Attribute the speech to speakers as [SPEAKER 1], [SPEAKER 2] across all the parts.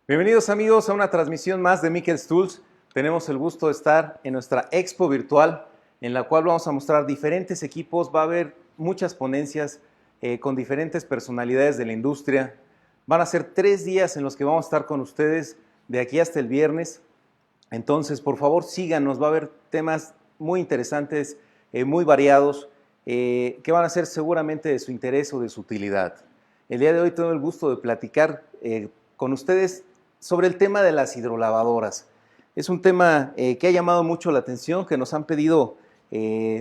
[SPEAKER 1] Bienvenidos amigos a una transmisión más de Michels Tools. Tenemos el gusto de estar en nuestra expo virtual en la cual vamos a mostrar diferentes equipos. Va a haber muchas ponencias con diferentes personalidades de la industria. Van a ser 3 días en los que vamos a estar con ustedes de aquí hasta el viernes. Entonces, por favor, síganos. Va a haber temas muy interesantes, muy variados, que van a ser seguramente de su interés o de su utilidad. El día de hoy tengo el gusto de platicar con ustedes sobre el tema de las hidrolavadoras. Es un tema que ha llamado mucho la atención, que nos han pedido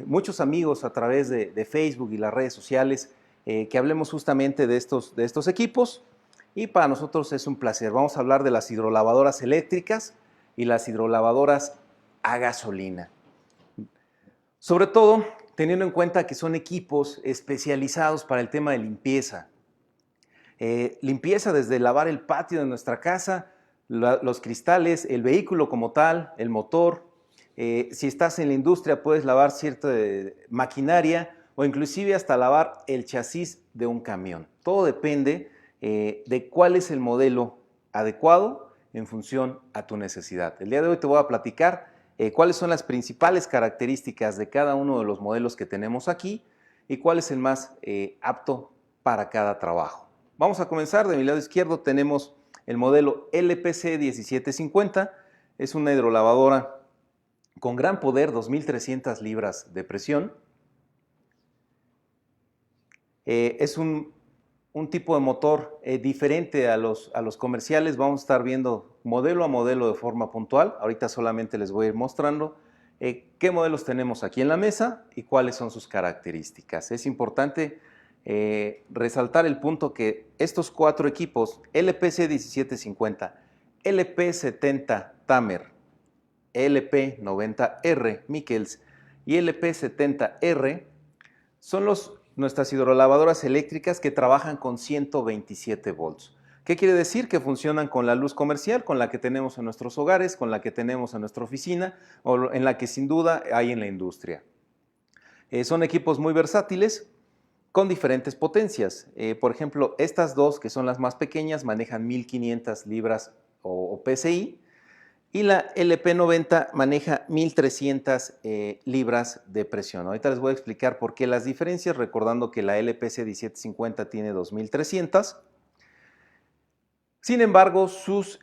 [SPEAKER 1] muchos amigos a través de Facebook y las redes sociales, que hablemos justamente de estos equipos, y para nosotros es un placer. Vamos a hablar de las hidrolavadoras eléctricas y las hidrolavadoras a gasolina. Sobre todo, teniendo en cuenta que son equipos especializados para el tema de limpieza. Limpieza desde lavar el patio de nuestra casa, los cristales, el vehículo como tal, el motor. Si estás en la industria puedes lavar cierta maquinaria o inclusive hasta lavar el chasis de un camión. Todo depende de cuál es el modelo adecuado en función a tu necesidad. El día de hoy te voy a platicar cuáles son las principales características de cada uno de los modelos que tenemos aquí y cuál es el más apto para cada trabajo. Vamos a comenzar. De mi lado izquierdo tenemos el modelo LPC 1750. Es una hidrolavadora con gran poder, 2.300 libras de presión. Es un tipo de motor diferente a los comerciales. Vamos a estar viendo modelo a modelo de forma puntual. Ahorita solamente les voy a ir mostrando qué modelos tenemos aquí en la mesa y cuáles son sus características. Es importante resaltar el punto que estos 4 equipos, LPC 1750, LP70 Tamer, LP90R Michels y LP70R, son nuestras hidrolavadoras eléctricas que trabajan con 127 volts. ¿Qué quiere decir? Que funcionan con la luz comercial, con la que tenemos en nuestros hogares, con la que tenemos en nuestra oficina o en la que sin duda hay en la industria. Son equipos muy versátiles, con diferentes potencias. Por ejemplo, estas dos, que son las más pequeñas, manejan 1.500 libras o PSI, y la LP90 maneja 1.300 libras de presión. Ahorita les voy a explicar por qué las diferencias, recordando que la LPC 1750 tiene 2.300. Sin embargo, sus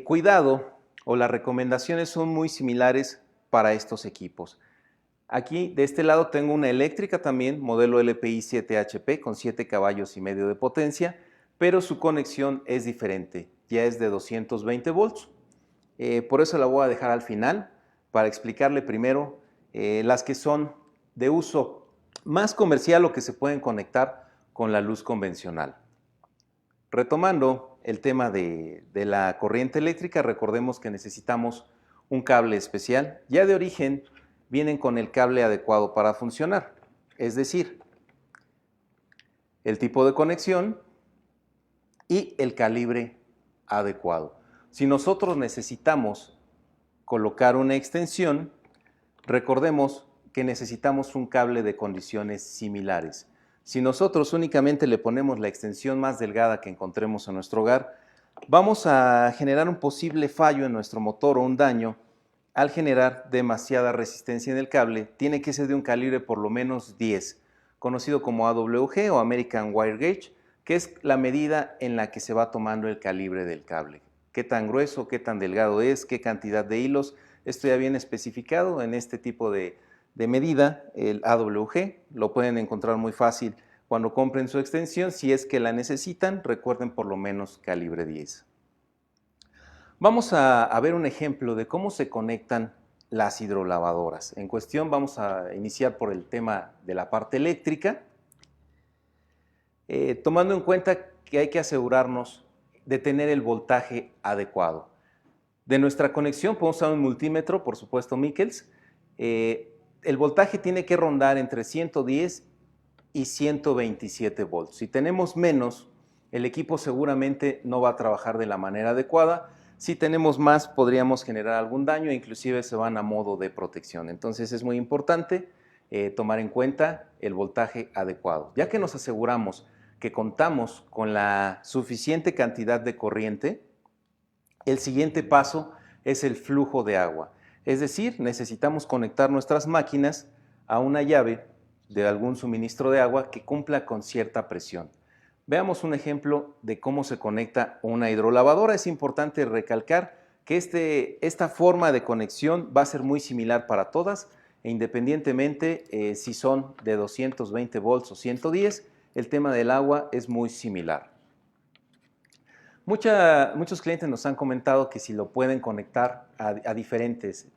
[SPEAKER 1] cuidado o las recomendaciones son muy similares para estos equipos. Aquí de este lado tengo una eléctrica también, modelo LPI 7HP con 7 caballos y medio de potencia, pero su conexión es diferente, ya es de 220 volts. Por eso la voy a dejar al final para explicarle primero las que son de uso más comercial o que se pueden conectar con la luz convencional. Retomando el tema de la corriente eléctrica, recordemos que necesitamos un cable especial, ya de origen vienen con el cable adecuado para funcionar, es decir, el tipo de conexión y el calibre adecuado. Si nosotros necesitamos colocar una extensión, recordemos que necesitamos un cable de condiciones similares. Si nosotros únicamente le ponemos la extensión más delgada que encontremos en nuestro hogar, vamos a generar un posible fallo en nuestro motor o un daño. Al generar demasiada resistencia en el cable, tiene que ser de un calibre por lo menos 10, conocido como AWG o American Wire Gauge, que es la medida en la que se va tomando el calibre del cable. Qué tan grueso, qué tan delgado es, qué cantidad de hilos. Esto ya viene especificado en este tipo de medida, el AWG. Lo pueden encontrar muy fácil cuando compren su extensión. Si es que la necesitan, recuerden por lo menos calibre 10. Vamos a ver un ejemplo de cómo se conectan las hidrolavadoras. En cuestión vamos a iniciar por el tema de la parte eléctrica, tomando en cuenta que hay que asegurarnos de tener el voltaje adecuado. De nuestra conexión podemos usar un multímetro, por supuesto Michels. El voltaje tiene que rondar entre 110 y 127 volts. Si tenemos menos, el equipo seguramente no va a trabajar de la manera adecuada. Si tenemos más, podríamos generar algún daño e inclusive se van a modo de protección. Entonces es muy importante tomar en cuenta el voltaje adecuado. Ya que nos aseguramos que contamos con la suficiente cantidad de corriente, el siguiente paso es el flujo de agua. Es decir, necesitamos conectar nuestras máquinas a una llave de algún suministro de agua que cumpla con cierta presión. Veamos un ejemplo de cómo se conecta una hidrolavadora. Es importante recalcar que esta forma de conexión va a ser muy similar para todas e independientemente si son de 220 volts o 110, el tema del agua es muy similar. Muchos clientes nos han comentado que si lo pueden conectar a diferentes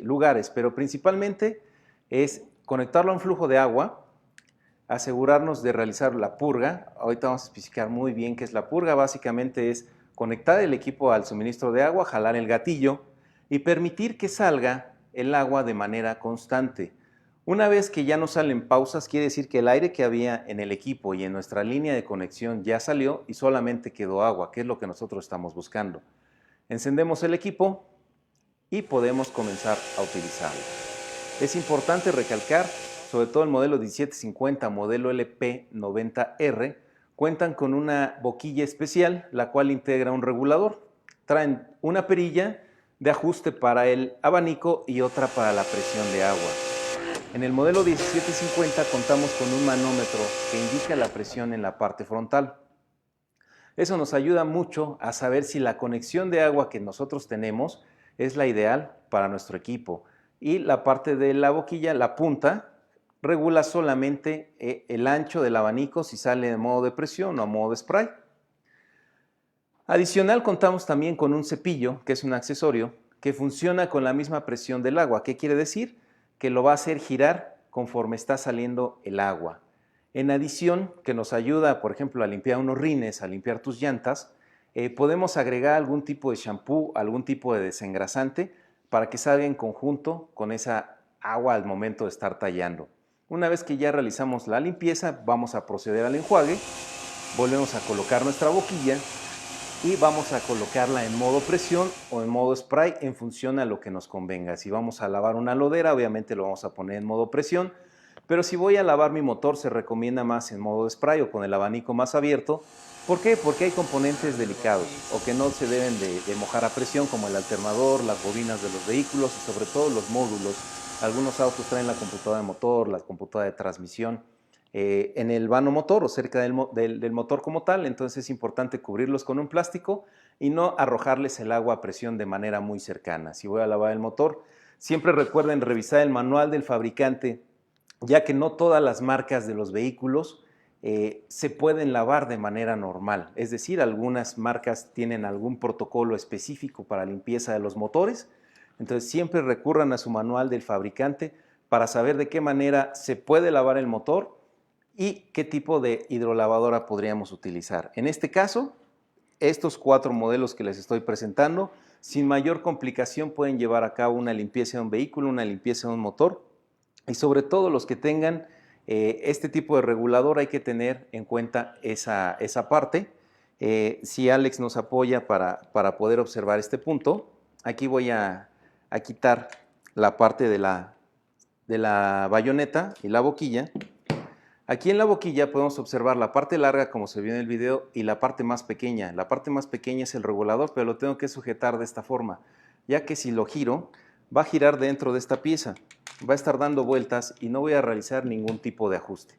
[SPEAKER 1] lugares, pero principalmente es conectarlo a un flujo de agua, asegurarnos de realizar la purga. Ahorita vamos a especificar muy bien qué es la purga. Básicamente es conectar el equipo al suministro de agua, jalar el gatillo y permitir que salga el agua de manera constante. Una vez que ya no salen pausas, quiere decir que el aire que había en el equipo y en nuestra línea de conexión ya salió y solamente quedó agua, que es lo que nosotros estamos buscando. Encendemos el equipo y podemos comenzar a utilizarlo. Es importante recalcar, sobre todo el modelo 1750, modelo LP90R, cuentan con una boquilla especial, la cual integra un regulador. Traen una perilla de ajuste para el abanico y otra para la presión de agua. En el modelo 1750 contamos con un manómetro que indica la presión en la parte frontal. Eso nos ayuda mucho a saber si la conexión de agua que nosotros tenemos es la ideal para nuestro equipo. Y la parte de la boquilla, la punta, regula solamente el ancho del abanico si sale de modo de presión o a modo de spray. Adicional, contamos también con un cepillo, que es un accesorio, que funciona con la misma presión del agua. ¿Qué quiere decir? Que lo va a hacer girar conforme está saliendo el agua. En adición, que nos ayuda, por ejemplo, a limpiar unos rines, a limpiar tus llantas, podemos agregar algún tipo de shampoo, algún tipo de desengrasante para que salga en conjunto con esa agua al momento de estar tallando. Una vez que ya realizamos la limpieza, vamos a proceder al enjuague, volvemos a colocar nuestra boquilla y vamos a colocarla en modo presión o en modo spray en función a lo que nos convenga. Si vamos a lavar una lodera, obviamente lo vamos a poner en modo presión, pero si voy a lavar mi motor se recomienda más en modo spray o con el abanico más abierto. ¿Por qué? Porque hay componentes delicados o que no se deben de mojar a presión, como el alternador, las bobinas de los vehículos y sobre todo los módulos. Algunos autos traen la computadora de motor, la computadora de transmisión en el vano motor o cerca del motor como tal, entonces es importante cubrirlos con un plástico y no arrojarles el agua a presión de manera muy cercana. Si voy a lavar el motor, siempre recuerden revisar el manual del fabricante, ya que no todas las marcas de los vehículos se pueden lavar de manera normal. Es decir, algunas marcas tienen algún protocolo específico para limpieza de los motores, entonces siempre recurran a su manual del fabricante para saber de qué manera se puede lavar el motor y qué tipo de hidrolavadora podríamos utilizar. En este caso, estos 4 modelos que les estoy presentando, sin mayor complicación pueden llevar a cabo una limpieza de un vehículo, una limpieza de un motor y sobre todo los que tengan este tipo de regulador hay que tener en cuenta esa parte. Si Alex nos apoya para poder observar este punto, aquí voy a quitar la parte de la bayoneta y la boquilla. Aquí en la boquilla podemos observar la parte larga como se vio en el video y la parte más pequeña. La parte más pequeña es el regulador, pero lo tengo que sujetar de esta forma, ya que si lo giro, va a girar dentro de esta pieza, va a estar dando vueltas y no voy a realizar ningún tipo de ajuste.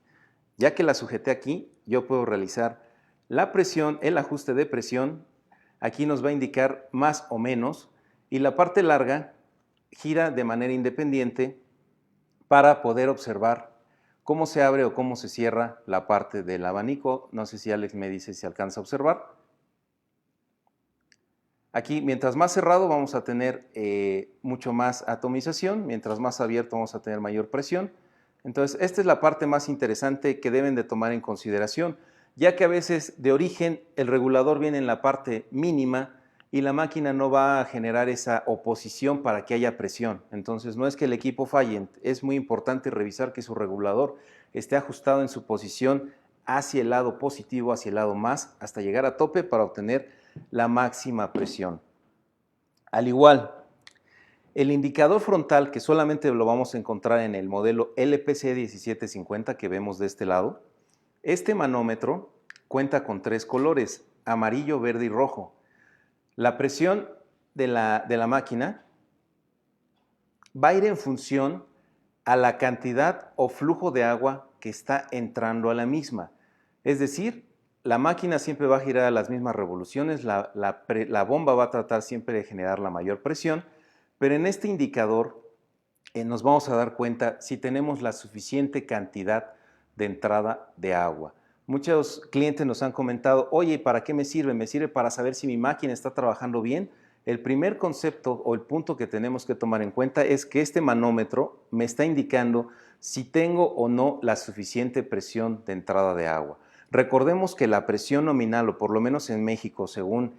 [SPEAKER 1] Ya que la sujeté aquí, yo puedo realizar la presión, el ajuste de presión, aquí nos va a indicar más o menos, y la parte larga gira de manera independiente para poder observar cómo se abre o cómo se cierra la parte del abanico. No sé si Alex me dice si alcanza a observar. Aquí, mientras más cerrado, vamos a tener mucho más atomización. Mientras más abierto, vamos a tener mayor presión. Entonces, esta es la parte más interesante que deben de tomar en consideración, ya que a veces de origen el regulador viene en la parte mínima y la máquina no va a generar esa oposición para que haya presión. Entonces no es que el equipo falle, es muy importante revisar que su regulador esté ajustado en su posición hacia el lado positivo, hacia el lado más, hasta llegar a tope para obtener la máxima presión. Al igual, el indicador frontal, que solamente lo vamos a encontrar en el modelo LPC 1750 que vemos de este lado, este manómetro cuenta con 3 colores, amarillo, verde y rojo. La presión de la máquina va a ir en función a la cantidad o flujo de agua que está entrando a la misma. Es decir, la máquina siempre va a girar a las mismas revoluciones, la bomba va a tratar siempre de generar la mayor presión, pero en este indicador nos vamos a dar cuenta si tenemos la suficiente cantidad de entrada de agua. Muchos clientes nos han comentado, oye, ¿para qué me sirve? ¿Me sirve para saber si mi máquina está trabajando bien? El primer concepto o el punto que tenemos que tomar en cuenta es que este manómetro me está indicando si tengo o no la suficiente presión de entrada de agua. Recordemos que la presión nominal, o por lo menos en México, según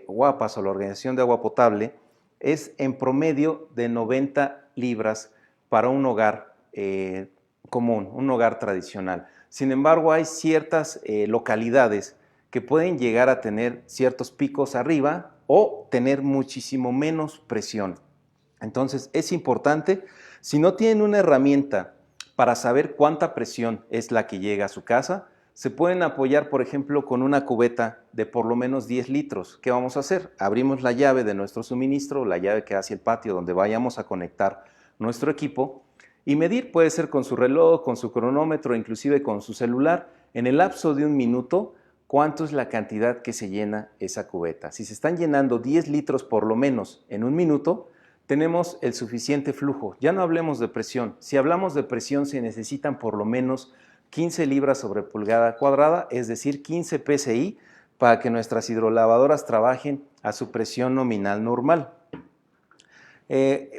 [SPEAKER 1] WAPAS o la Organización de Agua Potable, es en promedio de 90 libras para un hogar común, un hogar tradicional. Sin embargo, hay ciertas localidades que pueden llegar a tener ciertos picos arriba o tener muchísimo menos presión. Entonces, es importante, si no tienen una herramienta para saber cuánta presión es la que llega a su casa, se pueden apoyar, por ejemplo, con una cubeta de por lo menos 10 litros. ¿Qué vamos a hacer? Abrimos la llave de nuestro suministro, la llave que hace el patio donde vayamos a conectar nuestro equipo y medir, puede ser con su reloj, con su cronómetro, inclusive con su celular, en el lapso de un minuto, cuánto es la cantidad que se llena esa cubeta. Si se están llenando 10 litros por lo menos en un minuto, tenemos el suficiente flujo. Ya no hablemos de presión. Si hablamos de presión, se necesitan por lo menos 15 libras sobre pulgada cuadrada, es decir, 15 PSI, para que nuestras hidrolavadoras trabajen a su presión nominal normal.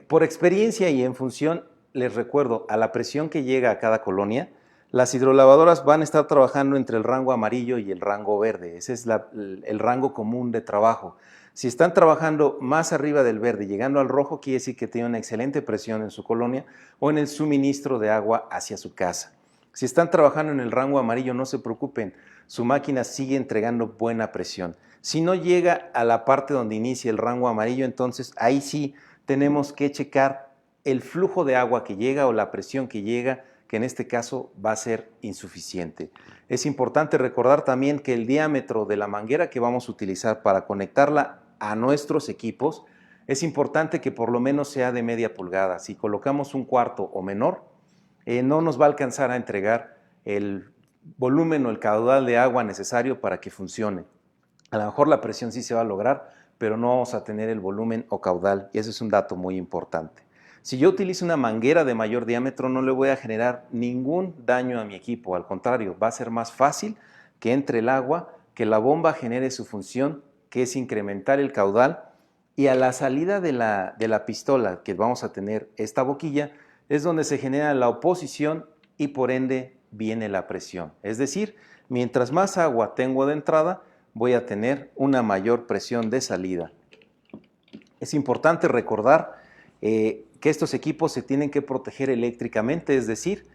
[SPEAKER 1] Por experiencia y en función, les recuerdo, a la presión que llega a cada colonia, las hidrolavadoras van a estar trabajando entre el rango amarillo y el rango verde. Ese es el rango común de trabajo. Si están trabajando más arriba del verde, llegando al rojo, quiere decir que tienen una excelente presión en su colonia o en el suministro de agua hacia su casa. Si están trabajando en el rango amarillo, no se preocupen, su máquina sigue entregando buena presión. Si no llega a la parte donde inicia el rango amarillo, entonces ahí sí tenemos que checar el flujo de agua que llega o la presión que llega, que en este caso va a ser insuficiente. Es importante recordar también que el diámetro de la manguera que vamos a utilizar para conectarla a nuestros equipos, es importante que por lo menos sea de media pulgada. Si colocamos un cuarto o menor, no nos va a alcanzar a entregar el volumen o el caudal de agua necesario para que funcione. A lo mejor la presión sí se va a lograr, pero no vamos a tener el volumen o caudal, y ese es un dato muy importante. Si yo utilizo una manguera de mayor diámetro, no le voy a generar ningún daño a mi equipo, al contrario, va a ser más fácil que entre el agua, que la bomba genere su función, que es incrementar el caudal, y a la salida de la pistola que vamos a tener esta boquilla, es donde se genera la oposición y por ende viene la presión. Es decir, mientras más agua tengo de entrada, voy a tener una mayor presión de salida. Es importante recordar que estos equipos se tienen que proteger eléctricamente, es decir,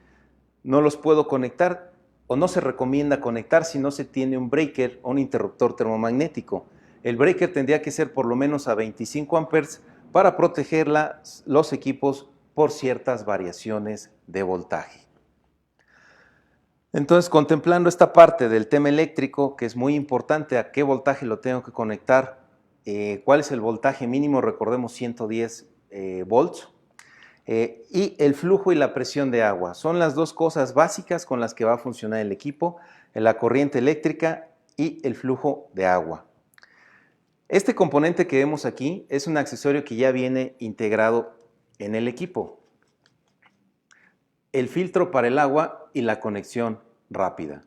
[SPEAKER 1] no los puedo conectar o no se recomienda conectar si no se tiene un breaker o un interruptor termomagnético. El breaker tendría que ser por lo menos a 25 amperes para proteger los equipos por ciertas variaciones de voltaje. Entonces, contemplando esta parte del tema eléctrico, que es muy importante, a qué voltaje lo tengo que conectar, cuál es el voltaje mínimo, recordemos 110 volts, y el flujo y la presión de agua. Son las dos cosas básicas con las que va a funcionar el equipo, la corriente eléctrica y el flujo de agua. Este componente que vemos aquí es un accesorio que ya viene integrado en el equipo. El filtro para el agua y la conexión rápida.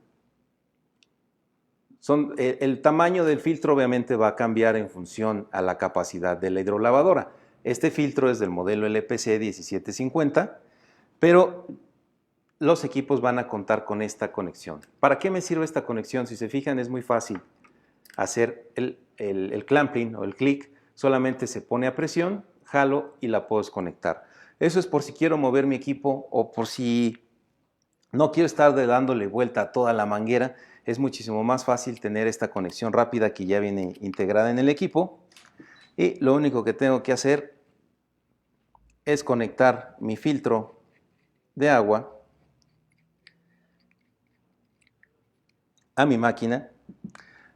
[SPEAKER 1] El tamaño del filtro obviamente va a cambiar en función a la capacidad de la hidrolavadora. Este filtro es del modelo LPC 1750, pero los equipos van a contar con esta conexión. ¿Para qué me sirve esta conexión? Si se fijan, es muy fácil hacer el clamping o el clic. Solamente se pone a presión, jalo y la puedo desconectar. Eso es por si quiero mover mi equipo o por si no quiero estar dándole vuelta a toda la manguera. Es muchísimo más fácil tener esta conexión rápida que ya viene integrada en el equipo. Y lo único que tengo que hacer es conectar mi filtro de agua a mi máquina.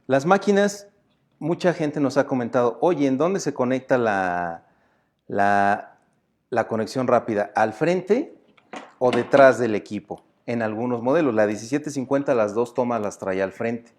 [SPEAKER 1] Las máquinas, mucha gente nos ha comentado, oye, ¿en dónde se conecta la conexión rápida? ¿Al frente o detrás del equipo? En algunos modelos, la 1750 las dos tomas las trae al frente.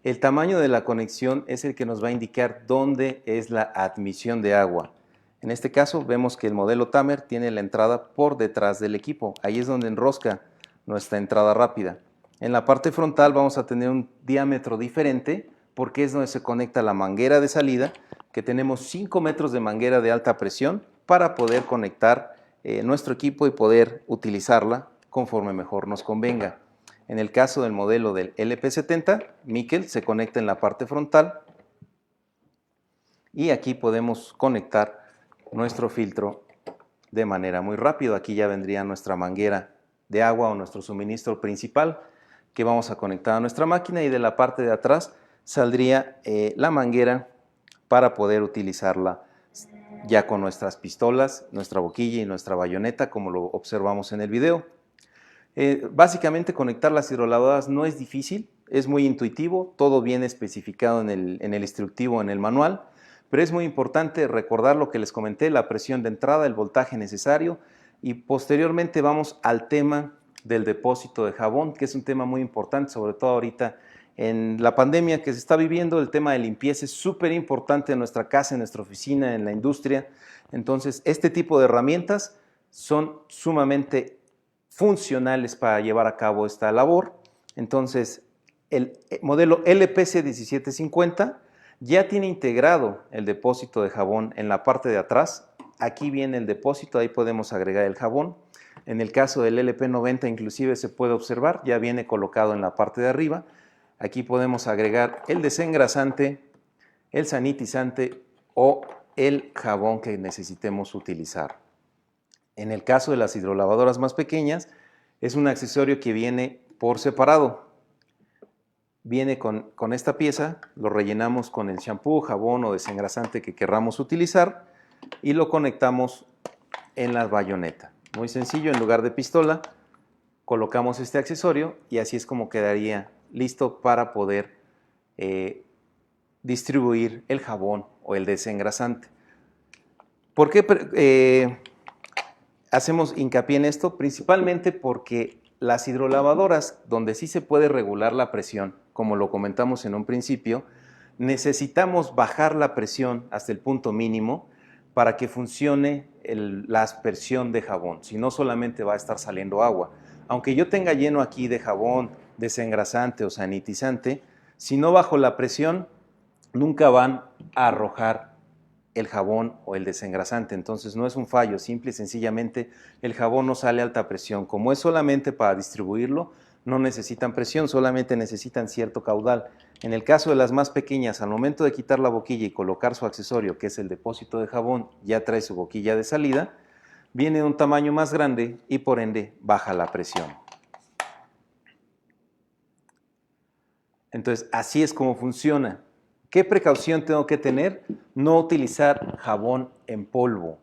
[SPEAKER 1] El tamaño de la conexión es el que nos va a indicar dónde es la admisión de agua. En este caso vemos que el modelo Tamer tiene la entrada por detrás del equipo. Ahí es donde enrosca nuestra entrada rápida. En la parte frontal vamos a tener un diámetro diferente porque es donde se conecta la manguera de salida, que tenemos 5 metros de manguera de alta presión para poder conectar nuestro equipo y poder utilizarla conforme mejor nos convenga. En el caso del modelo del LP70, Miquel se conecta en la parte frontal y aquí podemos conectar nuestro filtro de manera muy rápida. Aquí ya vendría nuestra manguera de agua o nuestro suministro principal que vamos a conectar a nuestra máquina, y de la parte de atrás saldría la manguera para poder utilizarla ya con nuestras pistolas, nuestra boquilla y nuestra bayoneta, como lo observamos en el video. Básicamente conectar las hidrolavadoras no es difícil, es muy intuitivo, todo viene especificado en el instructivo, en el manual, pero es muy importante recordar lo que les comenté, la presión de entrada, el voltaje necesario, y posteriormente vamos al tema del depósito de jabón, que es un tema muy importante, sobre todo ahorita en la pandemia que se está viviendo. El tema de limpieza es súper importante en nuestra casa, en nuestra oficina, en la industria. Entonces, este tipo de herramientas son sumamente funcionales para llevar a cabo esta labor. Entonces, el modelo LPC 1750 ya tiene integrado el depósito de jabón en la parte de atrás. Aquí viene el depósito, ahí podemos agregar el jabón. En el caso del LP90 inclusive se puede observar, ya viene colocado en la parte de arriba. Aquí podemos agregar el desengrasante, el sanitizante o el jabón que necesitemos utilizar. En el caso de las hidrolavadoras más pequeñas, es un accesorio que viene por separado. Viene con esta pieza, lo rellenamos con el champú, jabón o desengrasante que querramos utilizar y lo conectamos en la bayoneta. Muy sencillo, en lugar de pistola, colocamos este accesorio y así es como quedaría listo para poder distribuir el jabón o el desengrasante. ¿Por qué hacemos hincapié en esto? Principalmente porque las hidrolavadoras, donde sí se puede regular la presión, como lo comentamos en un principio, necesitamos bajar la presión hasta el punto mínimo para que funcione la aspersión de jabón, si no solamente va a estar saliendo agua. Aunque yo tenga lleno aquí de jabón, desengrasante o sanitizante, si no bajo la presión, nunca van a arrojar el jabón o el desengrasante. Entonces no es un fallo, simple y sencillamente el jabón no sale a alta presión. Como es solamente para distribuirlo, no necesitan presión, solamente necesitan cierto caudal. En el caso de las más pequeñas, al momento de quitar la boquilla y colocar su accesorio, que es el depósito de jabón, ya trae su boquilla de salida, viene de un tamaño más grande y por ende baja la presión. Entonces así es como funciona. ¿Qué precaución tengo que tener? No utilizar jabón en polvo.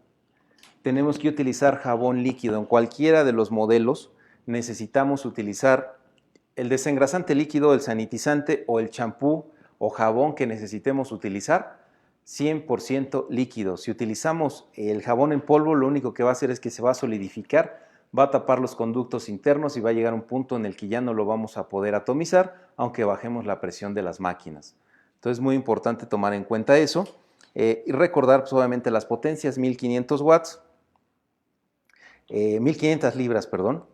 [SPEAKER 1] Tenemos que utilizar jabón líquido. En cualquiera de los modelos necesitamos utilizar el desengrasante líquido, el sanitizante o el champú o jabón que necesitemos utilizar, 100% líquido. Si utilizamos el jabón en polvo, lo único que va a hacer es que se va a solidificar, va a tapar los conductos internos y va a llegar a un punto en el que ya no lo vamos a poder atomizar, aunque bajemos la presión de las máquinas. Entonces es muy importante tomar en cuenta eso y recordar pues, obviamente las potencias, 1500 watts, 1500 libras, perdón,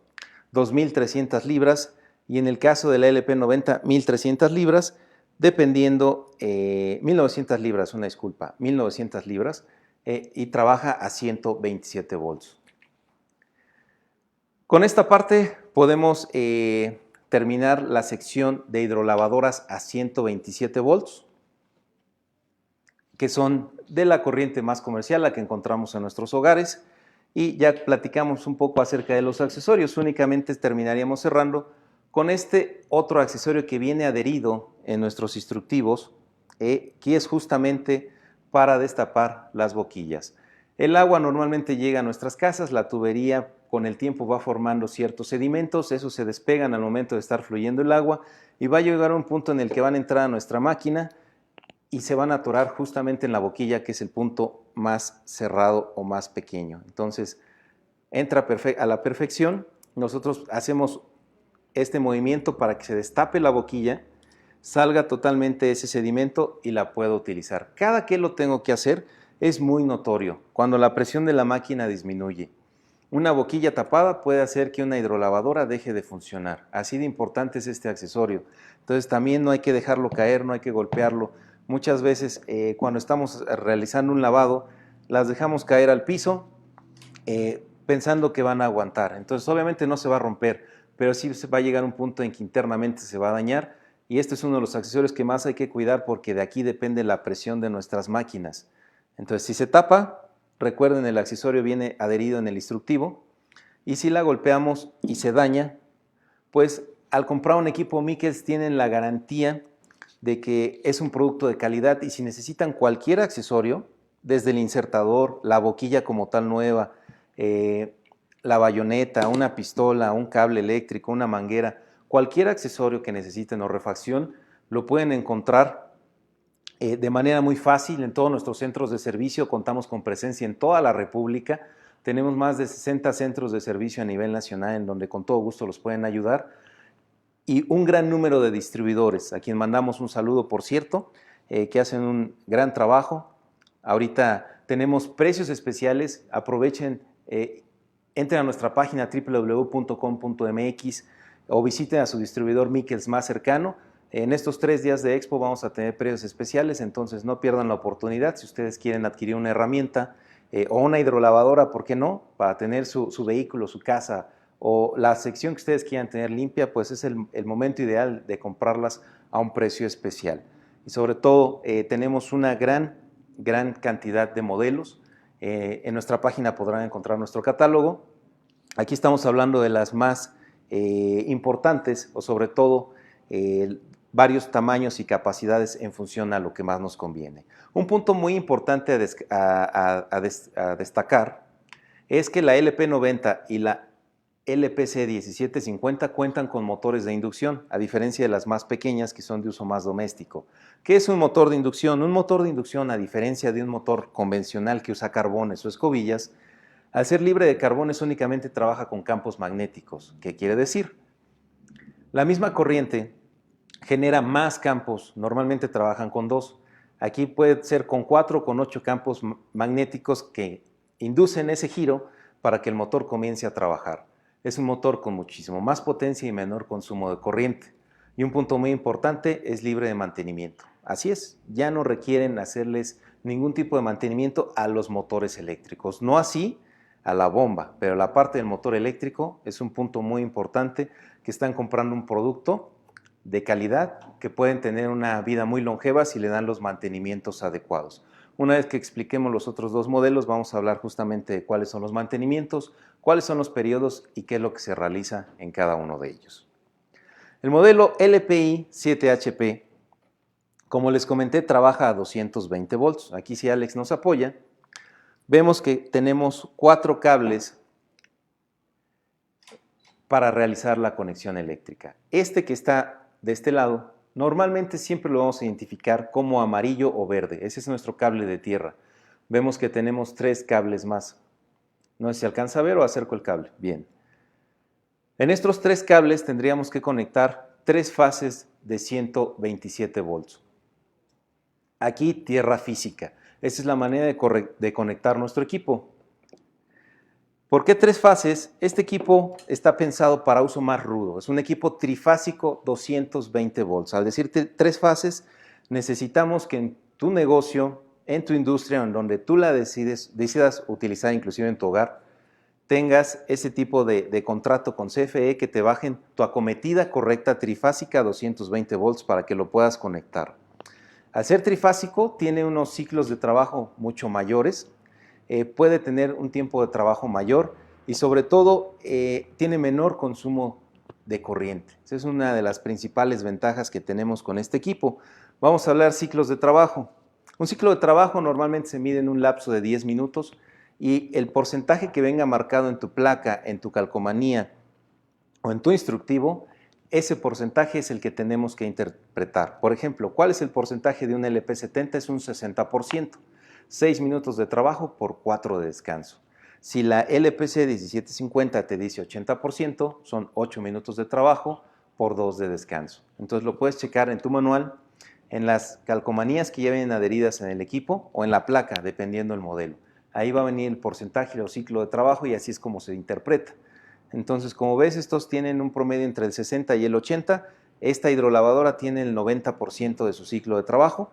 [SPEAKER 1] 2300 libras y en el caso de la LP90, 1300 libras, dependiendo, 1900 libras, una disculpa, 1900 libras y trabaja a 127 volts. Con esta parte podemos terminar la sección de hidrolavadoras a 127 volts, que son de la corriente más comercial, la que encontramos en nuestros hogares, y ya platicamos un poco acerca de los accesorios. Únicamente terminaríamos cerrando con este otro accesorio que viene adherido en nuestros instructivos, que es justamente para destapar las boquillas. El agua normalmente llega a nuestras casas, la tubería con el tiempo va formando ciertos sedimentos, esos se despegan al momento de estar fluyendo el agua y va a llegar a un punto en el que van a entrar a nuestra máquina y se van a atorar justamente en la boquilla, que es el punto más cerrado o más pequeño. Entonces, entra a la perfección. Nosotros hacemos este movimiento para que se destape la boquilla, salga totalmente ese sedimento y la puedo utilizar. Cada que lo tengo que hacer es muy notorio cuando la presión de la máquina disminuye. Una boquilla tapada puede hacer que una hidrolavadora deje de funcionar. Así de importante es este accesorio. Entonces también no hay que dejarlo caer, no hay que golpearlo. Muchas veces cuando estamos realizando un lavado, las dejamos caer al piso pensando que van a aguantar. Entonces obviamente no se va a romper, pero sí va a llegar un punto en que internamente se va a dañar. Y este es uno de los accesorios que más hay que cuidar porque de aquí depende la presión de nuestras máquinas. Entonces si se tapa, recuerden, el accesorio viene adherido en el instructivo, y si la golpeamos y se daña, pues al comprar un equipo Michels tienen la garantía de que es un producto de calidad, y si necesitan cualquier accesorio, desde el insertador, la boquilla como tal nueva, la bayoneta, una pistola, un cable eléctrico, una manguera, cualquier accesorio que necesiten o refacción, lo pueden encontrar de manera muy fácil en todos nuestros centros de servicio. Contamos con presencia en toda la República. Tenemos más de 60 centros de servicio a nivel nacional en donde con todo gusto los pueden ayudar. Y un gran número de distribuidores, a quien mandamos un saludo, por cierto, que hacen un gran trabajo. Ahorita tenemos precios especiales, aprovechen, entren a nuestra página www.com.mx o visiten a su distribuidor Michels más cercano. En estos 3 días de Expo vamos a tener precios especiales, entonces no pierdan la oportunidad. Si ustedes quieren adquirir una herramienta o una hidrolavadora, ¿por qué no? Para tener su vehículo, su casa o la sección que ustedes quieran tener limpia, pues es el momento ideal de comprarlas a un precio especial. Y sobre todo tenemos una gran cantidad de modelos. En nuestra página podrán encontrar nuestro catálogo. Aquí estamos hablando de las más importantes, o sobre todo varios tamaños y capacidades en función a lo que más nos conviene. Un punto muy importante a destacar es que la LP90 y la LPC 1750 cuentan con motores de inducción, a diferencia de las más pequeñas que son de uso más doméstico. ¿Qué es un motor de inducción? Un motor de inducción, a diferencia de un motor convencional que usa carbones o escobillas, al ser libre de carbones únicamente trabaja con campos magnéticos. ¿Qué quiere decir? La misma corriente genera más campos, normalmente trabajan con 2. Aquí puede ser con 4 o con 8 campos magnéticos que inducen ese giro para que el motor comience a trabajar. Es un motor con muchísimo más potencia y menor consumo de corriente. Y un punto muy importante, es libre de mantenimiento. Así es, ya no requieren hacerles ningún tipo de mantenimiento a los motores eléctricos. No así a la bomba, pero la parte del motor eléctrico es un punto muy importante, que están comprando un producto de calidad que pueden tener una vida muy longeva si le dan los mantenimientos adecuados. Una vez que expliquemos los otros 2 modelos, vamos a hablar justamente de cuáles son los mantenimientos, cuáles son los periodos y qué es lo que se realiza en cada uno de ellos. El modelo LPI 7HP, como les comenté, trabaja a 220 volts. Aquí, si Alex nos apoya, vemos que tenemos 4 cables para realizar la conexión eléctrica. Este que está de este lado, normalmente siempre lo vamos a identificar como amarillo o verde. Ese es nuestro cable de tierra. Vemos que tenemos 3 cables más. No sé si alcanza a ver o acerco el cable. Bien. En estos 3 cables tendríamos que conectar 3 fases de 127 volts. Aquí tierra física. Esa es la manera de conectar nuestro equipo. ¿Por qué 3 fases? Este equipo está pensado para uso más rudo. Es un equipo trifásico 220 volts. Al decirte 3 fases, necesitamos que en tu negocio, en tu industria, en donde tú la decidas utilizar inclusive en tu hogar, tengas ese tipo de contrato con CFE que te bajen tu acometida correcta trifásica a 220 volts para que lo puedas conectar. Al ser trifásico, tiene unos ciclos de trabajo mucho mayores, puede tener un tiempo de trabajo mayor y sobre todo tiene menor consumo de corriente. Esa es una de las principales ventajas que tenemos con este equipo. Vamos a hablar ciclos de trabajo. Un ciclo de trabajo normalmente se mide en un lapso de 10 minutos y el porcentaje que venga marcado en tu placa, en tu calcomanía o en tu instructivo, ese porcentaje es el que tenemos que interpretar. Por ejemplo, ¿cuál es el porcentaje de un LP70? Es un 60%. 6 minutos de trabajo por 4 de descanso. Si la LPC 1750 te dice 80%, son 8 minutos de trabajo por 2 de descanso. Entonces lo puedes checar en tu manual, en las calcomanías que ya vienen adheridas en el equipo o en la placa, dependiendo del modelo. Ahí va a venir el porcentaje o ciclo de trabajo y así es como se interpreta. Entonces, como ves, estos tienen un promedio entre el 60 y el 80. Esta hidrolavadora tiene el 90% de su ciclo de trabajo.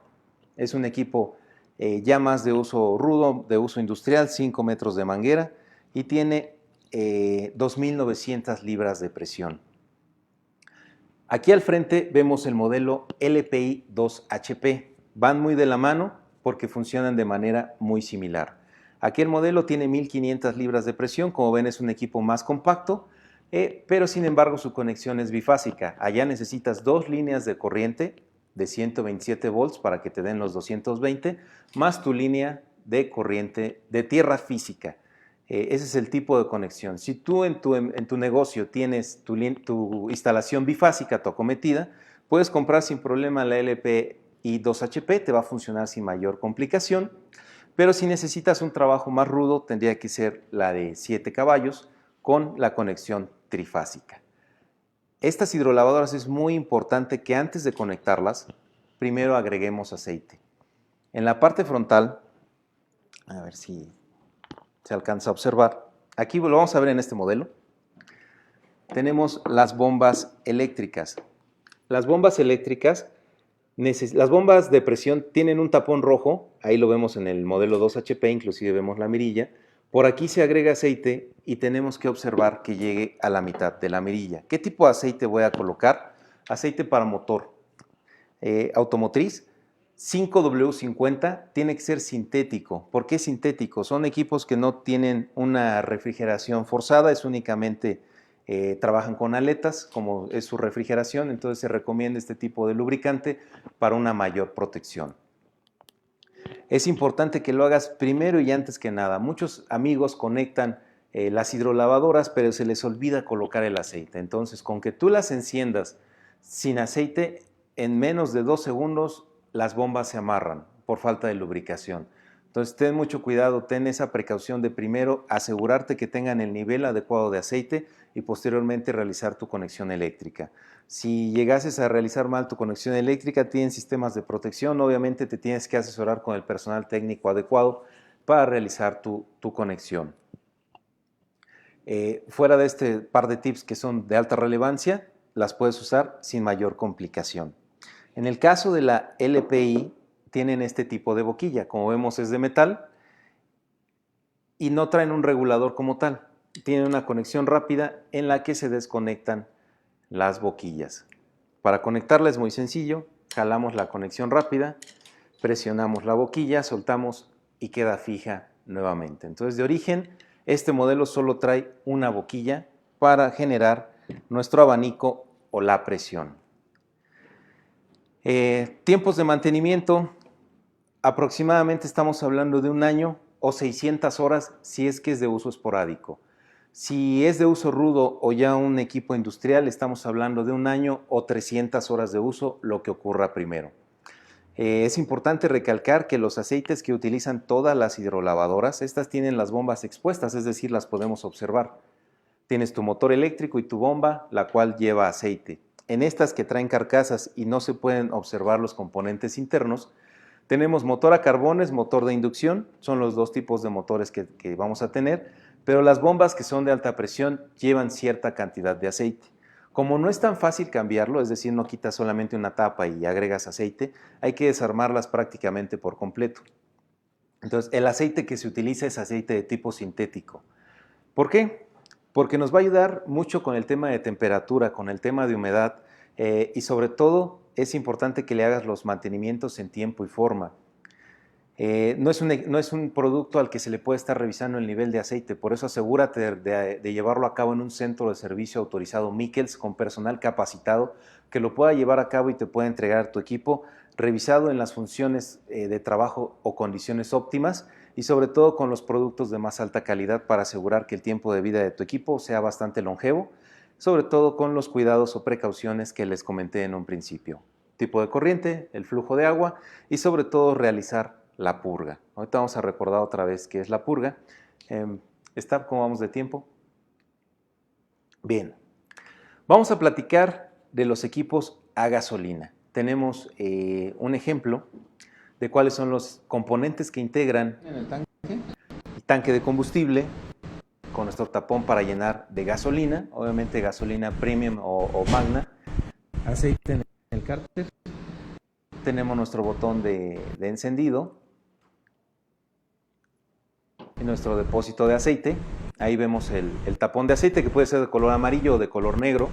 [SPEAKER 1] Es un equipo ya más de uso rudo, de uso industrial, 5 metros de manguera y tiene 2.900 libras de presión. Aquí al frente vemos el modelo LPI 2HP. Van muy de la mano porque funcionan de manera muy similar. Aquí el modelo tiene 1.500 libras de presión, como ven es un equipo más compacto, pero sin embargo su conexión es bifásica. Allá necesitas 2 líneas de corriente de 127 volts para que te den los 220, más tu línea de corriente de tierra física. Ese es el tipo de conexión. Si tú en tu negocio tienes tu instalación bifásica, tu acometida, puedes comprar sin problema la LPI 2HP, te va a funcionar sin mayor complicación. Pero si necesitas un trabajo más rudo, tendría que ser la de 7 caballos con la conexión trifásica. Estas hidrolavadoras es muy importante que antes de conectarlas, primero agreguemos aceite. En la parte frontal, a ver si se alcanza a observar, aquí lo vamos a ver en este modelo, tenemos las bombas eléctricas. Las bombas eléctricas, las bombas de presión tienen un tapón rojo, ahí lo vemos en el modelo 2HP, inclusive vemos la mirilla. Por aquí se agrega aceite y tenemos que observar que llegue a la mitad de la mirilla. ¿Qué tipo de aceite voy a colocar? Aceite para motor automotriz. 5W50 tiene que ser sintético. ¿Por qué sintético? Son equipos que no tienen una refrigeración forzada, es únicamente trabajan con aletas, como es su refrigeración, entonces se recomienda este tipo de lubricante para una mayor protección. Es importante que lo hagas primero y antes que nada. Muchos amigos conectan las hidrolavadoras, pero se les olvida colocar el aceite. Entonces, con que tú las enciendas sin aceite, en menos de 2 segundos las bombas se amarran por falta de lubricación. Entonces, ten mucho cuidado, ten esa precaución de primero asegurarte que tengan el nivel adecuado de aceite y posteriormente realizar tu conexión eléctrica. Si llegases a realizar mal tu conexión eléctrica, tienen sistemas de protección, obviamente te tienes que asesorar con el personal técnico adecuado para realizar tu conexión. Fuera de este par de tips que son de alta relevancia, las puedes usar sin mayor complicación. En el caso de la LPI, tienen este tipo de boquilla, como vemos es de metal y no traen un regulador como tal. Tienen una conexión rápida en la que se desconectan las boquillas. Para conectarla es muy sencillo, jalamos la conexión rápida, presionamos la boquilla, soltamos y queda fija nuevamente. Entonces de origen este modelo solo trae una boquilla para generar nuestro abanico o la presión. Tiempos de mantenimiento, aproximadamente estamos hablando de 1 año o 600 horas si es que es de uso esporádico. Si es de uso rudo o ya un equipo industrial, estamos hablando de 1 año o 300 horas de uso, lo que ocurra primero. Es importante recalcar que los aceites que utilizan todas las hidrolavadoras, estas tienen las bombas expuestas, es decir, las podemos observar. Tienes tu motor eléctrico y tu bomba, la cual lleva aceite. En estas que traen carcasas y no se pueden observar los componentes internos, tenemos motor a carbones, motor de inducción, son los 2 tipos de motores que vamos a tener, pero las bombas que son de alta presión llevan cierta cantidad de aceite. Como no es tan fácil cambiarlo, es decir, no quitas solamente una tapa y agregas aceite, hay que desarmarlas prácticamente por completo. Entonces, el aceite que se utiliza es aceite de tipo sintético. ¿Por qué? Porque nos va a ayudar mucho con el tema de temperatura, con el tema de humedad y sobre todo es importante que le hagas los mantenimientos en tiempo y forma. No es un producto al que se le puede estar revisando el nivel de aceite, por eso asegúrate de llevarlo a cabo en un centro de servicio autorizado Mikkels con personal capacitado que lo pueda llevar a cabo y te pueda entregar tu equipo revisado en las funciones de trabajo o condiciones óptimas y sobre todo con los productos de más alta calidad para asegurar que el tiempo de vida de tu equipo sea bastante longevo, sobre todo con los cuidados o precauciones que les comenté en un principio. Tipo de corriente, el flujo de agua y sobre todo realizar la purga. Ahorita vamos a recordar otra vez qué es la purga. ¿Cómo vamos de tiempo? Bien, vamos a platicar de los equipos a gasolina. Tenemos un ejemplo de cuáles son los componentes que integran el tanque de combustible con nuestro tapón para llenar de gasolina, obviamente gasolina premium o magna.
[SPEAKER 2] Aceite en el cárter.
[SPEAKER 1] Tenemos nuestro botón de encendido y nuestro depósito de aceite. Ahí vemos el tapón de aceite que puede ser de color amarillo o de color negro.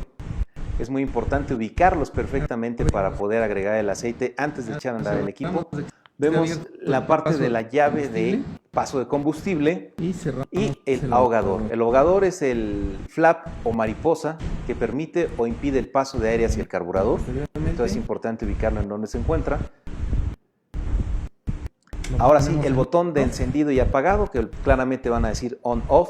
[SPEAKER 1] Es muy importante ubicarlos perfectamente para poder agregar el aceite antes de echar a andar el equipo. Vemos la parte de la llave de paso de combustible y el ahogador. El ahogador es el flap o mariposa que permite o impide el paso de aire hacia el carburador. Entonces es importante ubicarlo en donde se encuentra. Ahora sí, el botón de encendido y apagado, que claramente van a decir on-off.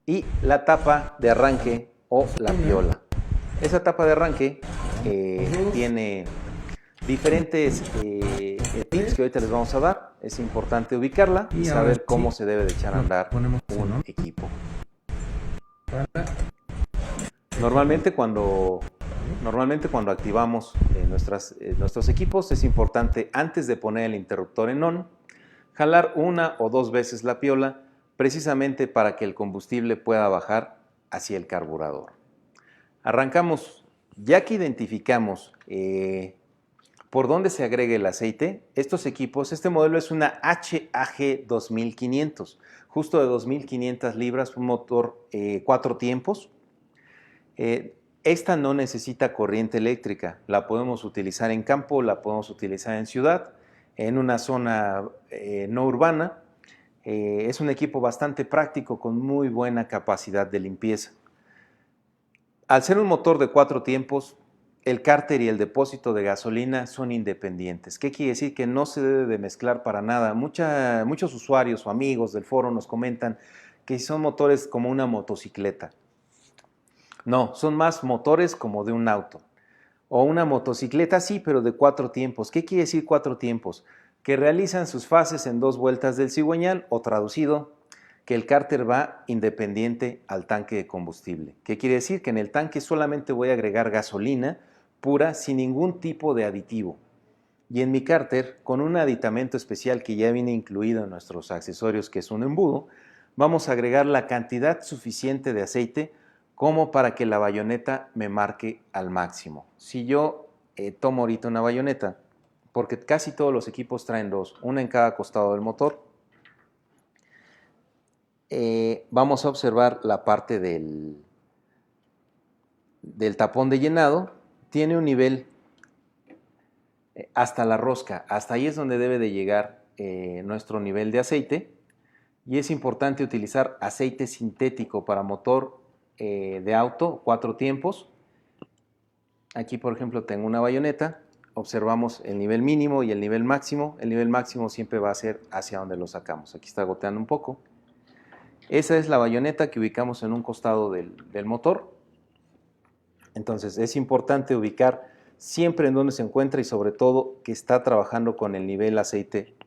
[SPEAKER 1] Y la tapa de arranque o la piola. Esa tapa de arranque tiene diferentes tips que ahorita les vamos a dar. Es importante ubicarla y saber cómo se debe de echar a andar un equipo. Normalmente cuando activamos nuestros equipos es importante, antes de poner el interruptor en on, jalar una o dos veces la piola precisamente para que el combustible pueda bajar hacia el carburador. Arrancamos, ya que identificamos por dónde se agrega el aceite. Estos equipos, este modelo es una HAG 2500, justo de 2500 libras, un motor 4 tiempos. Esta no necesita corriente eléctrica, la podemos utilizar en campo, la podemos utilizar en ciudad, en una zona no urbana. Es un equipo bastante práctico con muy buena capacidad de limpieza. Al ser un motor de 4 tiempos, el cárter y el depósito de gasolina son independientes. ¿Qué quiere decir? Que no se debe de mezclar para nada. Muchos usuarios o amigos del foro nos comentan que son motores como una motocicleta. No, son más motores como de un auto. O una motocicleta, sí, pero de 4 tiempos. ¿Qué quiere decir 4 tiempos? Que realizan sus fases en 2 vueltas del cigüeñal, o traducido, que el cárter va independiente al tanque de combustible. ¿Qué quiere decir? Que en el tanque solamente voy a agregar gasolina pura sin ningún tipo de aditivo. Y en mi cárter, con un aditamento especial que ya viene incluido en nuestros accesorios, que es un embudo, vamos a agregar la cantidad suficiente de aceite como para que la bayoneta me marque al máximo. Si yo tomo ahorita una bayoneta, porque casi todos los equipos traen 2, una en cada costado del motor, vamos a observar la parte del tapón de llenado. Tiene un nivel hasta la rosca, hasta ahí es donde debe de llegar nuestro nivel de aceite, y es importante utilizar aceite sintético para motor de auto, 4 tiempos. Aquí, por ejemplo, tengo una bayoneta. Observamos el nivel mínimo y el nivel máximo. El nivel máximo siempre va a ser hacia donde lo sacamos. Aquí está goteando un poco. Esa es la bayoneta que ubicamos en un costado del motor. Entonces es importante ubicar siempre en donde se encuentra y sobre todo que está trabajando con el nivel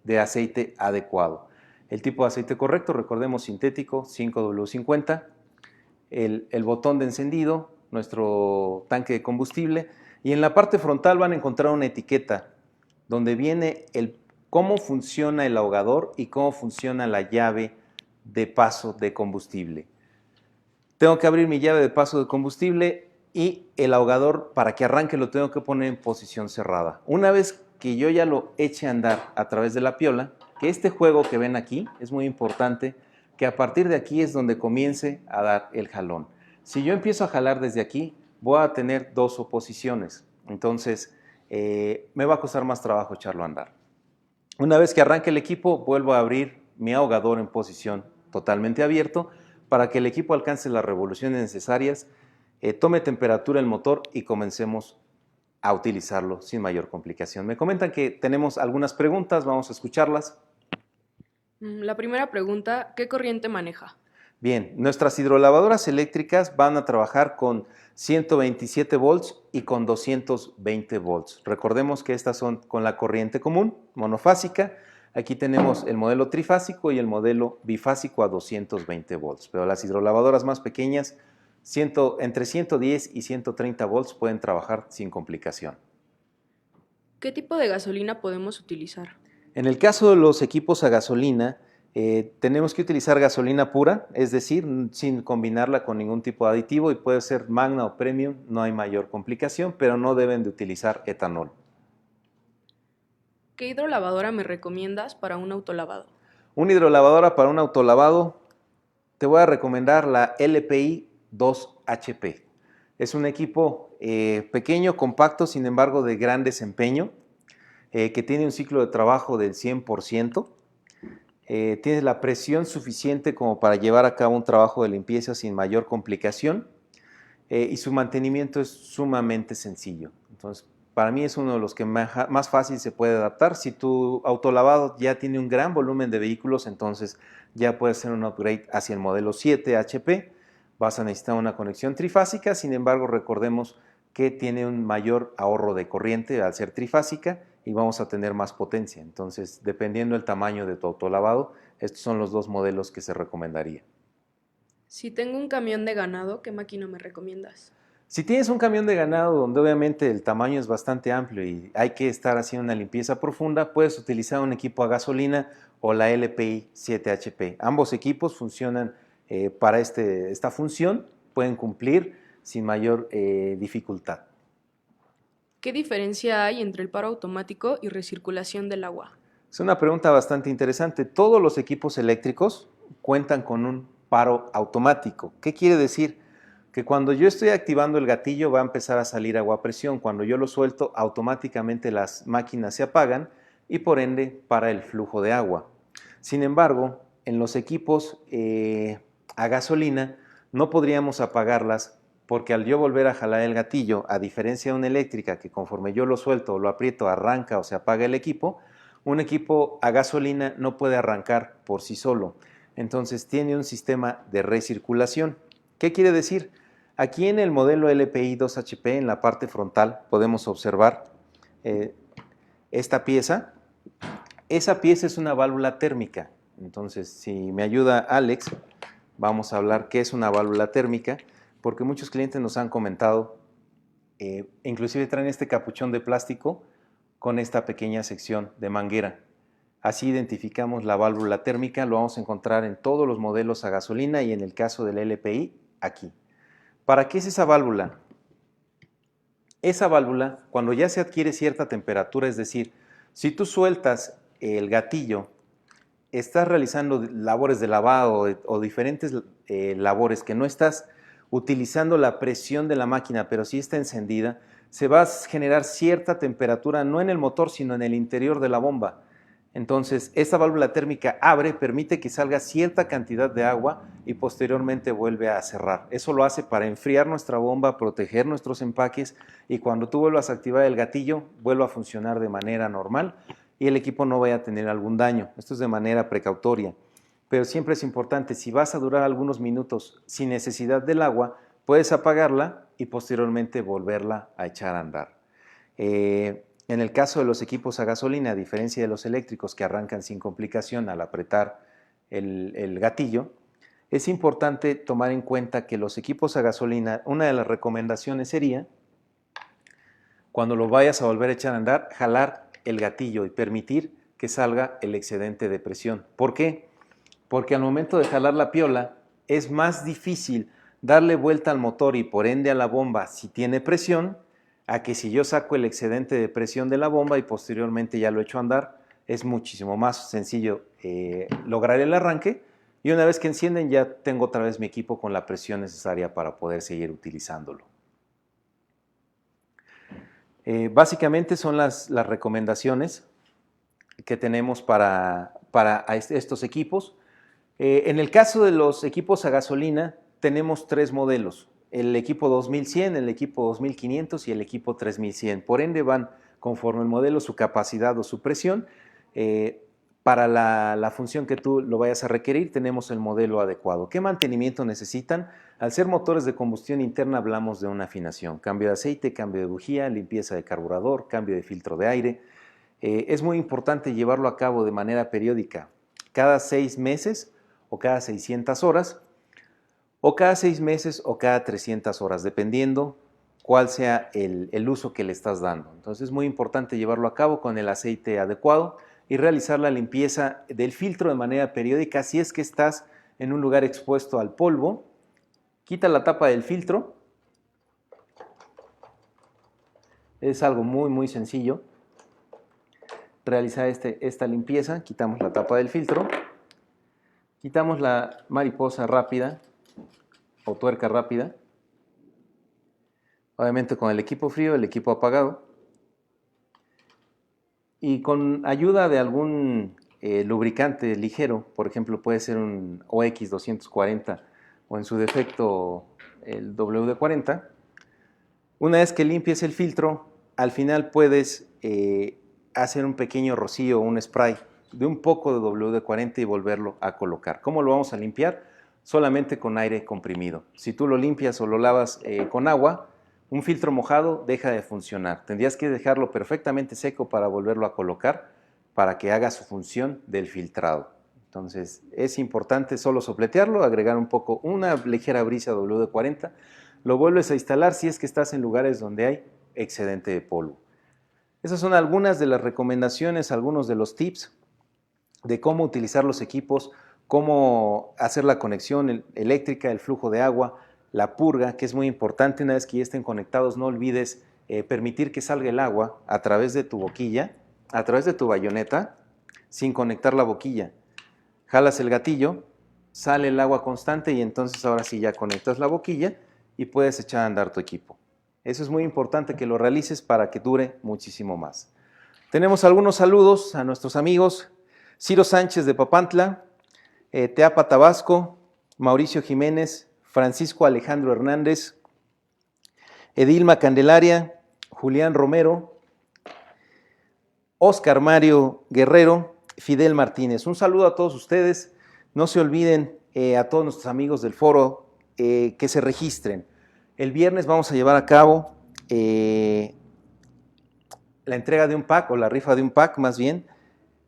[SPEAKER 1] de aceite adecuado. El tipo de aceite correcto, recordemos, sintético, 5W50. El botón de encendido, nuestro tanque de combustible, y en la parte frontal van a encontrar una etiqueta donde viene cómo funciona el ahogador y cómo funciona la llave de paso de combustible. Tengo que abrir mi llave de paso de combustible y el ahogador, para que arranque, lo tengo que poner en posición cerrada. Una vez que yo ya lo eche a andar a través de la piola, que este juego que ven aquí es muy importante, que a partir de aquí es donde comience a dar el jalón. Si yo empiezo a jalar desde aquí, voy a tener 2 oposiciones. Entonces, me va a costar más trabajo echarlo a andar. Una vez que arranque el equipo, vuelvo a abrir mi ahogador en posición totalmente abierto para que el equipo alcance las revoluciones necesarias, tome temperatura el motor y comencemos a utilizarlo sin mayor complicación. Me comentan que tenemos algunas preguntas, vamos a escucharlas.
[SPEAKER 3] La primera pregunta, ¿qué corriente maneja?
[SPEAKER 1] Bien, nuestras hidrolavadoras eléctricas van a trabajar con 127 volts y con 220 volts. Recordemos que estas son con la corriente común, monofásica. Aquí tenemos el modelo trifásico y el modelo bifásico a 220 volts. Pero las hidrolavadoras más pequeñas, entre 110 y 130 volts, pueden trabajar sin complicación.
[SPEAKER 3] ¿Qué tipo de gasolina podemos utilizar?
[SPEAKER 1] En el caso de los equipos a gasolina, tenemos que utilizar gasolina pura, es decir, sin combinarla con ningún tipo de aditivo, y puede ser Magna o Premium, no hay mayor complicación, pero no deben de utilizar etanol.
[SPEAKER 3] ¿Qué hidrolavadora me recomiendas para un autolavado?
[SPEAKER 1] Una hidrolavadora para un autolavado, te voy a recomendar la LPI 2HP. Es un equipo pequeño, compacto, sin embargo de gran desempeño, que tiene un ciclo de trabajo del 100%. Tiene la presión suficiente como para llevar a cabo un trabajo de limpieza sin mayor complicación, y su mantenimiento es sumamente sencillo. Entonces, para mí es uno de los que más fácil se puede adaptar. Si tu autolavado ya tiene un gran volumen de vehículos, entonces ya puede ser un upgrade hacia el modelo 7 HP. Vas a necesitar una conexión trifásica, sin embargo, recordemos que tiene un mayor ahorro de corriente al ser trifásica y vamos a tener más potencia. Entonces, dependiendo del tamaño de tu autolavado, estos son los dos modelos que se recomendaría.
[SPEAKER 3] Si tengo un camión de ganado, ¿qué máquina me recomiendas?
[SPEAKER 1] Si tienes un camión de ganado donde obviamente el tamaño es bastante amplio y hay que estar haciendo una limpieza profunda, puedes utilizar un equipo a gasolina o la LPI 7HP. Ambos equipos funcionan para esta función, pueden cumplir sin mayor dificultad.
[SPEAKER 3] ¿Qué diferencia hay entre el paro automático y recirculación del agua?
[SPEAKER 1] Es una pregunta bastante interesante. Todos los equipos eléctricos cuentan con un paro automático. ¿Qué quiere decir? Que cuando yo estoy activando el gatillo va a empezar a salir agua a presión. Cuando yo lo suelto, automáticamente las máquinas se apagan y por ende para el flujo de agua. Sin embargo, en los equipos a gasolina no podríamos apagarlas, porque al yo volver a jalar el gatillo, a diferencia de una eléctrica que conforme yo lo suelto o lo aprieto arranca o se apaga el equipo, un equipo a gasolina no puede arrancar por sí solo. Entonces tiene un sistema de recirculación. ¿Qué quiere decir? Aquí en el modelo LPI 2HP, en la parte frontal, podemos observar esta pieza. Esa pieza es una válvula térmica. Entonces, si me ayuda Alex, vamos a hablar qué es una válvula térmica, porque muchos clientes nos han comentado, inclusive traen este capuchón de plástico con esta pequeña sección de manguera. Así identificamos la válvula térmica, lo vamos a encontrar en todos los modelos a gasolina y en el caso del LPI, aquí. ¿Para qué es esa válvula? Esa válvula, cuando ya se adquiere cierta temperatura, es decir, si tú sueltas el gatillo, estás realizando labores de lavado o diferentes labores que no estás utilizando la presión de la máquina, pero sí está encendida, se va a generar cierta temperatura, no en el motor, sino en el interior de la bomba. Entonces, esta válvula térmica abre, permite que salga cierta cantidad de agua y posteriormente vuelve a cerrar. Eso lo hace para enfriar nuestra bomba, proteger nuestros empaques, y cuando tú vuelvas a activar el gatillo, vuelva a funcionar de manera normal y el equipo no vaya a tener algún daño. Esto es de manera precautoria. Pero siempre es importante, si vas a durar algunos minutos sin necesidad del agua, puedes apagarla y posteriormente volverla a echar a andar. En el caso de los equipos a gasolina, a diferencia de los eléctricos que arrancan sin complicación al apretar el gatillo, es importante tomar en cuenta que los equipos a gasolina, una de las recomendaciones sería, cuando lo vayas a volver a echar a andar, jalar el gatillo y permitir que salga el excedente de presión. ¿Por qué? Porque al momento de jalar la piola es más difícil darle vuelta al motor y por ende a la bomba si tiene presión, a que si yo saco el excedente de presión de la bomba y posteriormente ya lo echo a andar, es muchísimo más sencillo lograr el arranque, y una vez que encienden ya tengo otra vez mi equipo con la presión necesaria para poder seguir utilizándolo. Básicamente son las recomendaciones que tenemos para estos equipos. En el caso de los equipos a gasolina, tenemos tres modelos. el equipo 2100, el equipo 2500 y el equipo 3100. Por ende van conforme el modelo, su capacidad o su presión. Para la función que tú lo vayas a requerir, tenemos el modelo adecuado. ¿Qué mantenimiento necesitan? Al ser motores de combustión interna hablamos de una afinación, cambio de aceite, cambio de bujía, limpieza de carburador, cambio de filtro de aire. Es muy importante llevarlo a cabo de manera periódica, cada 6 meses o cada 600 horas, o cada 6 meses o cada 300 horas, dependiendo cuál sea el uso que le estás dando. Entonces es muy importante llevarlo a cabo con el aceite adecuado y realizar la limpieza del filtro de manera periódica. Si es que estás en un lugar expuesto al polvo, quita la tapa del filtro. Es algo muy sencillo realizar esta limpieza. Quitamos la tapa del filtro, quitamos la mariposa rápida o tuerca rápida, obviamente con el equipo frío, el equipo apagado, y con ayuda de algún lubricante ligero, por ejemplo puede ser un OX 240 o en su defecto el WD-40. Una vez que limpies el filtro, al final puedes hacer un pequeño rocío, un spray de un poco de WD-40 y volverlo a colocar. ¿Cómo lo vamos a limpiar? Solamente con aire comprimido. Si tú lo limpias o lo lavas con agua, un filtro mojado deja de funcionar. Tendrías que dejarlo perfectamente seco para volverlo a colocar para que haga su función del filtrado. Entonces es importante solo sopletearlo, agregar un poco, una ligera brisa WD-40, lo vuelves a instalar si es que estás en lugares donde hay excedente de polvo. Esas son algunas de las recomendaciones, algunos de los tips de cómo utilizar los equipos, cómo hacer la conexión eléctrica, el flujo de agua, la purga, que es muy importante. Una vez que ya estén conectados, no olvides permitir que salga el agua a través de tu boquilla, a través de tu bayoneta, sin conectar la boquilla. Jalas el gatillo, sale el agua constante y entonces ahora sí ya conectas la boquilla y puedes echar a andar tu equipo. Eso es muy importante que lo realices para que dure muchísimo más. Tenemos algunos saludos a nuestros amigos. Ciro Sánchez de Papantla, Teapa Tabasco, Mauricio Jiménez, Francisco Alejandro Hernández, Edilma Candelaria, Julián Romero, Oscar Mario Guerrero, Fidel Martínez. Un saludo a todos ustedes. No se olviden a todos nuestros amigos del foro que se registren. El viernes vamos a llevar a cabo la entrega de un pack, o la rifa de un pack más bien,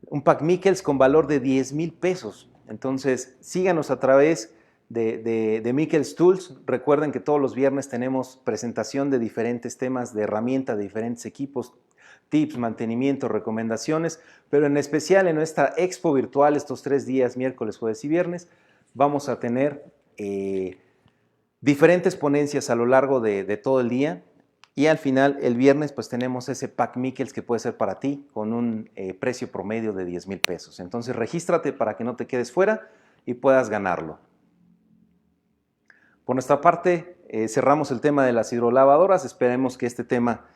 [SPEAKER 1] un pack Mikkels con valor de 10,000 pesos. Entonces síganos a través de Mikkels Tools. Recuerden que todos los viernes tenemos presentación de diferentes temas de herramienta, de diferentes equipos, tips, mantenimiento, recomendaciones, pero en especial en nuestra expo virtual estos 3 días, miércoles, jueves y viernes, vamos a tener diferentes ponencias a lo largo de todo el día, y al final el viernes pues tenemos ese pack Mikkels que puede ser para ti con un precio promedio de 10,000 pesos. Entonces regístrate para que no te quedes fuera y puedas ganarlo. Por nuestra parte cerramos el tema de las hidrolavadoras. Esperemos que este tema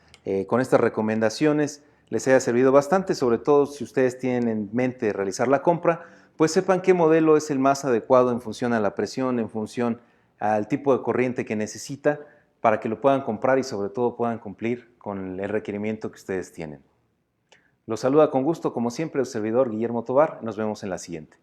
[SPEAKER 1] con estas recomendaciones les haya servido bastante, sobre todo si ustedes tienen en mente realizar la compra, pues sepan qué modelo es el más adecuado en función a la presión, en función al tipo de corriente que necesita, para que lo puedan comprar y sobre todo puedan cumplir con el requerimiento que ustedes tienen. Los saluda con gusto, como siempre, el servidor Guillermo Tobar. Nos vemos en la siguiente.